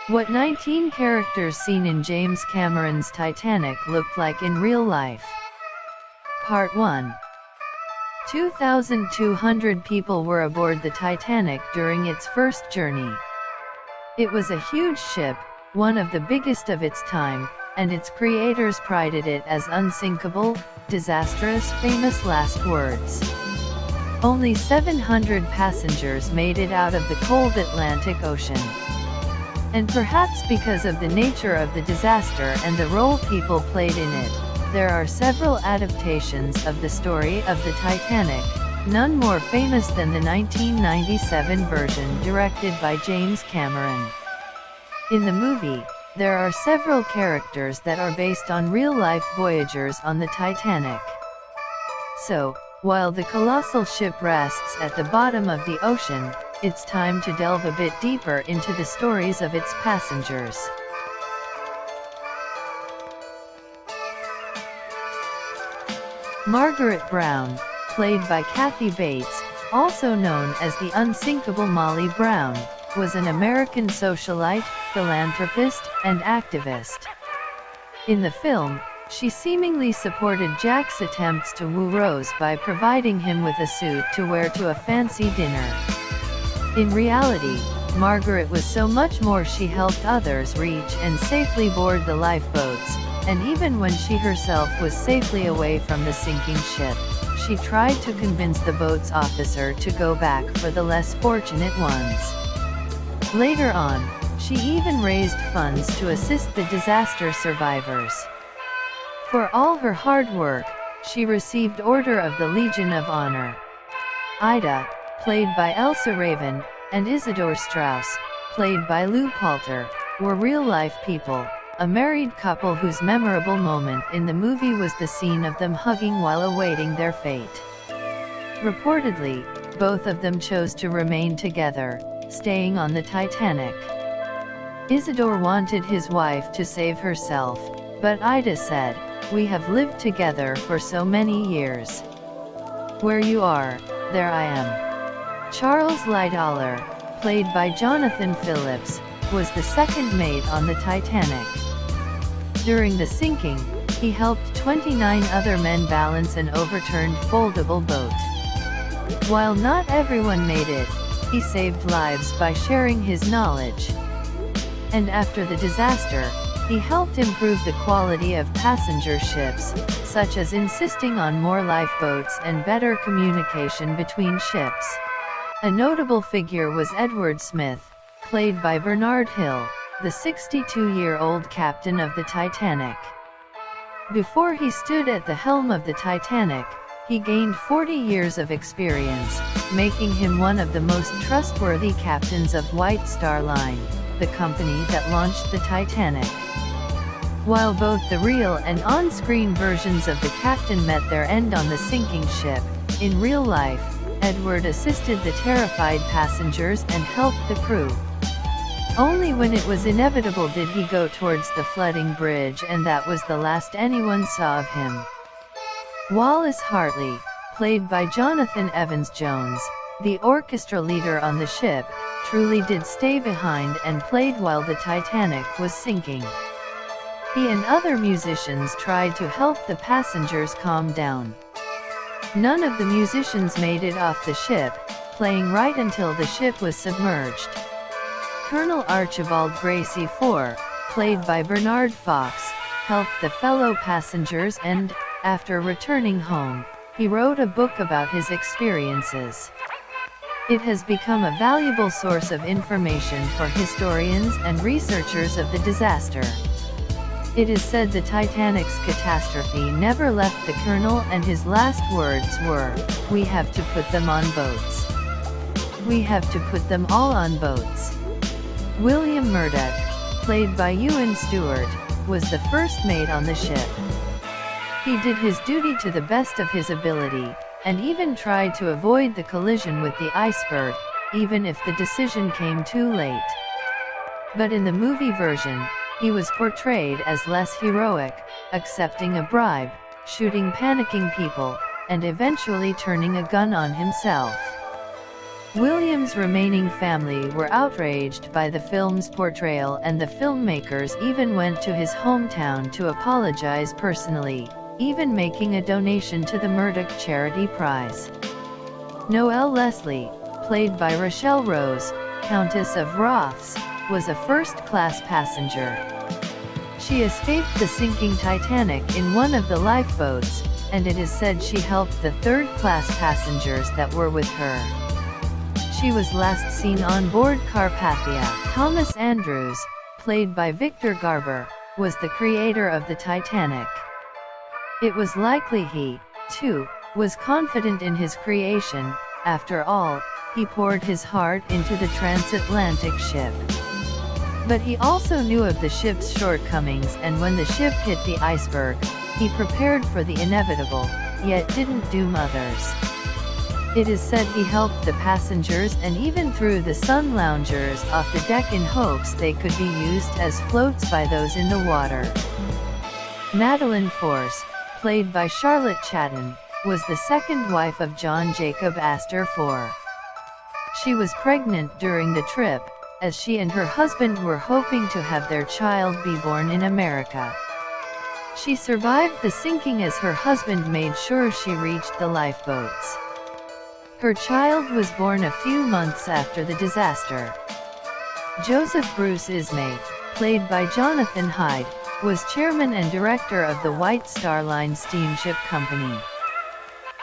What 19 characters seen in James Cameron's Titanic looked like in real life. Part 1. 2,200 people were aboard the Titanic during its first journey. It was a huge ship, one of the biggest of its time, and its creators prided it as unsinkable, disastrous, famous last words. Only 700 passengers made it out of the cold Atlantic Ocean. And perhaps because of the nature of the disaster and the role people played in it, there are several adaptations of the story of the Titanic, none more famous than the 1997 version directed by James Cameron. In the movie, there are several characters that are based on real-life voyagers on the Titanic. So, while the colossal ship rests at the bottom of the ocean, it's time to delve a bit deeper into the stories of its passengers. Margaret Brown, played by Kathy Bates, also known as the unsinkable Molly Brown, was an American socialite, philanthropist, and activist. In the film, she seemingly supported Jack's attempts to woo Rose by providing him with a suit to wear to a fancy dinner. In reality, Margaret was so much more. She helped others reach and safely board the lifeboats, and even when she herself was safely away from the sinking ship, she tried to convince the boat's officer to go back for the less fortunate ones. Later on, she even raised funds to assist the disaster survivors. For all her hard work, she received Order of the Legion of Honor. Ida, played by Elsa Raven, and Isidore Strauss, played by Lou Poulter, were real-life people, a married couple whose memorable moment in the movie was the scene of them hugging while awaiting their fate. Reportedly, both of them chose to remain together, staying on the Titanic. Isidore wanted his wife to save herself, but Ida said, "We have lived together for so many years. Where you are, there I am." Charles Lightoller, played by Jonathan Phillips, was the second mate on the Titanic. During the sinking, he helped 29 other men balance an overturned foldable boat. While not everyone made it, he saved lives by sharing his knowledge. And after the disaster, he helped improve the quality of passenger ships, such as insisting on more lifeboats and better communication between ships. A notable figure was Edward Smith, played by Bernard Hill, the 62-year-old captain of the Titanic. Before he stood at the helm of the Titanic, he gained 40 years of experience, making him one of the most trustworthy captains of White Star Line, the company that launched the Titanic. While both the real and on-screen versions of the captain met their end on the sinking ship, in real life, Edward assisted the terrified passengers and helped the crew. Only when it was inevitable did he go towards the flooding bridge, and that was the last anyone saw of him. Wallace Hartley, played by Jonathan Evans-Jones, the orchestra leader on the ship, truly did stay behind and played while the Titanic was sinking. He and other musicians tried to help the passengers calm down. None of the musicians made it off the ship, playing right until the ship was submerged. Colonel Archibald Gracie IV, played by Bernard Fox, helped the fellow passengers and, after returning home, he wrote a book about his experiences. It has become a valuable source of information for historians and researchers of the disaster. It is said the Titanic's catastrophe never left the colonel, and his last words were, "We have to put them on boats. We have to put them all on boats." William Murdoch, played by Ewan Stewart, was the first mate on the ship. He did his duty to the best of his ability, and even tried to avoid the collision with the iceberg, even if the decision came too late. But in the movie version, he was portrayed as less heroic, accepting a bribe, shooting panicking people, and eventually turning a gun on himself. William's remaining family were outraged by the film's portrayal, and the filmmakers even went to his hometown to apologize personally, even making a donation to the Murdoch Charity Prize. Noelle Leslie, played by Rochelle Rose, Countess of Roths, was a first-class passenger. She escaped the sinking Titanic in one of the lifeboats, and it is said she helped the third-class passengers that were with her. She was last seen on board Carpathia. Thomas Andrews, played by Victor Garber, was the creator of the Titanic. It was likely he, too, was confident in his creation. After all, he poured his heart into the transatlantic ship. But he also knew of the ship's shortcomings, and when the ship hit the iceberg, he prepared for the inevitable, yet didn't doom others. It is said he helped the passengers and even threw the sun loungers off the deck in hopes they could be used as floats by those in the water. Madeline Force, played by Charlotte Chatton, was the second wife of John Jacob Astor IV. She was pregnant during the trip, as she and her husband were hoping to have their child be born in America. She survived the sinking as her husband made sure she reached the lifeboats. Her child was born a few months after the disaster. Joseph Bruce Ismay, played by Jonathan Hyde, was chairman and director of the White Star Line steamship company.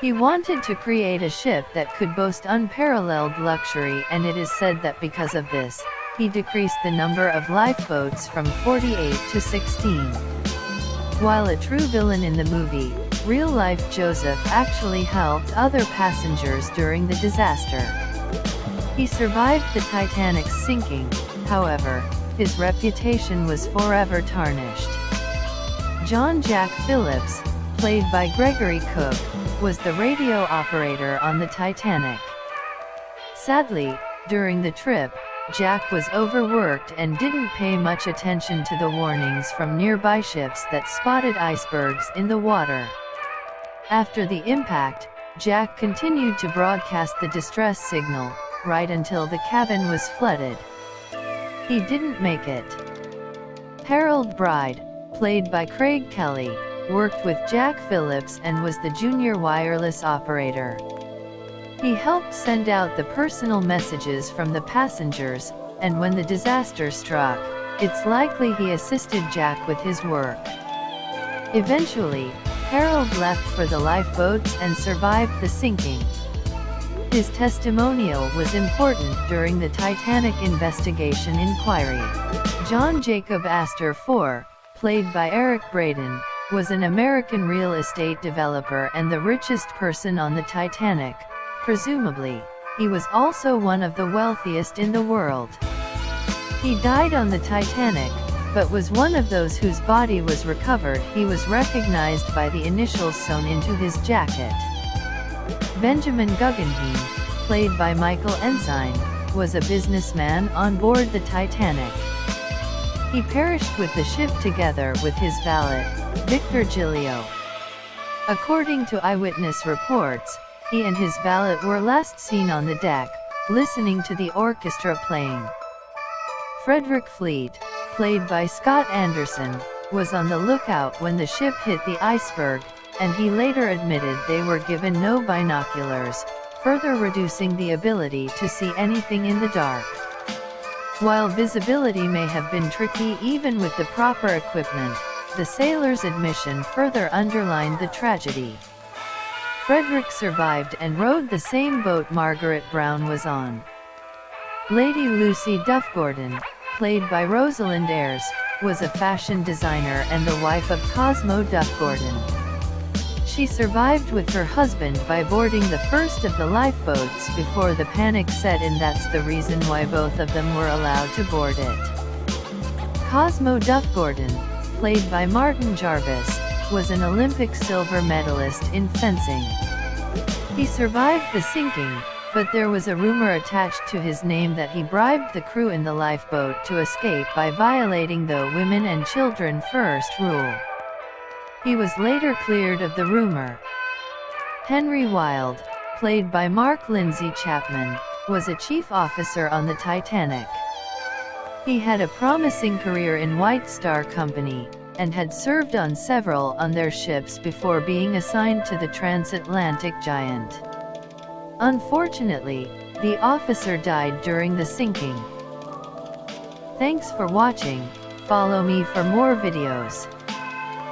He wanted to create a ship that could boast unparalleled luxury, and it is said that because of this, he decreased the number of lifeboats from 48 to 16. While a true villain in the movie, real-life Joseph actually helped other passengers during the disaster. He survived the Titanic's sinking, however, his reputation was forever tarnished. John Jack Phillips, played by Gregory Cook, was the radio operator on the Titanic. Sadly, during the trip, Jack was overworked and didn't pay much attention to the warnings from nearby ships that spotted icebergs in the water. After the impact, Jack continued to broadcast the distress signal, right until the cabin was flooded. He didn't make it. Harold Bride, played by Craig Kelly, worked with Jack Phillips and was the junior wireless operator. He helped send out the personal messages from the passengers, and when the disaster struck, it's likely he assisted Jack with his work. Eventually, Harold left for the lifeboats and survived the sinking. His testimonial was important during the Titanic investigation inquiry. John Jacob Astor IV, played by Eric Braeden, was an American real estate developer and the richest person on the Titanic. Presumably, he was also one of the wealthiest in the world. He died on the Titanic, but was one of those whose body was recovered. He was recognized by the initials sewn into his jacket. Benjamin Guggenheim, played by Michael Ensign, was a businessman on board the Titanic. He perished with the ship together with his valet, Victor Gilio. According to eyewitness reports, he and his valet were last seen on the deck, listening to the orchestra playing. Frederick Fleet, played by Scott Anderson, was on the lookout when the ship hit the iceberg, and he later admitted they were given no binoculars, further reducing the ability to see anything in the dark. While visibility may have been tricky even with the proper equipment, the sailors' admission further underlined the tragedy. Frederick survived and rode the same boat Margaret Brown was on. Lady Lucy Duff Gordon, played by Rosalind Ayres, was a fashion designer and the wife of Cosmo Duff Gordon. She survived with her husband by boarding the first of the lifeboats before the panic set in. That's the reason why both of them were allowed to board it. Cosmo Duff Gordon, played by Martin Jarvis, was an Olympic silver medalist in fencing. He survived the sinking, but there was a rumor attached to his name that he bribed the crew in the lifeboat to escape by violating the women and children first rule. He was later cleared of the rumor. Henry Wilde, played by Mark Lindsay Chapman, was a chief officer on the Titanic. He had a promising career in White Star Company, and had served on several on their ships before being assigned to the transatlantic giant. Unfortunately, the officer died during the sinking. Thanks for watching. Follow me for more videos.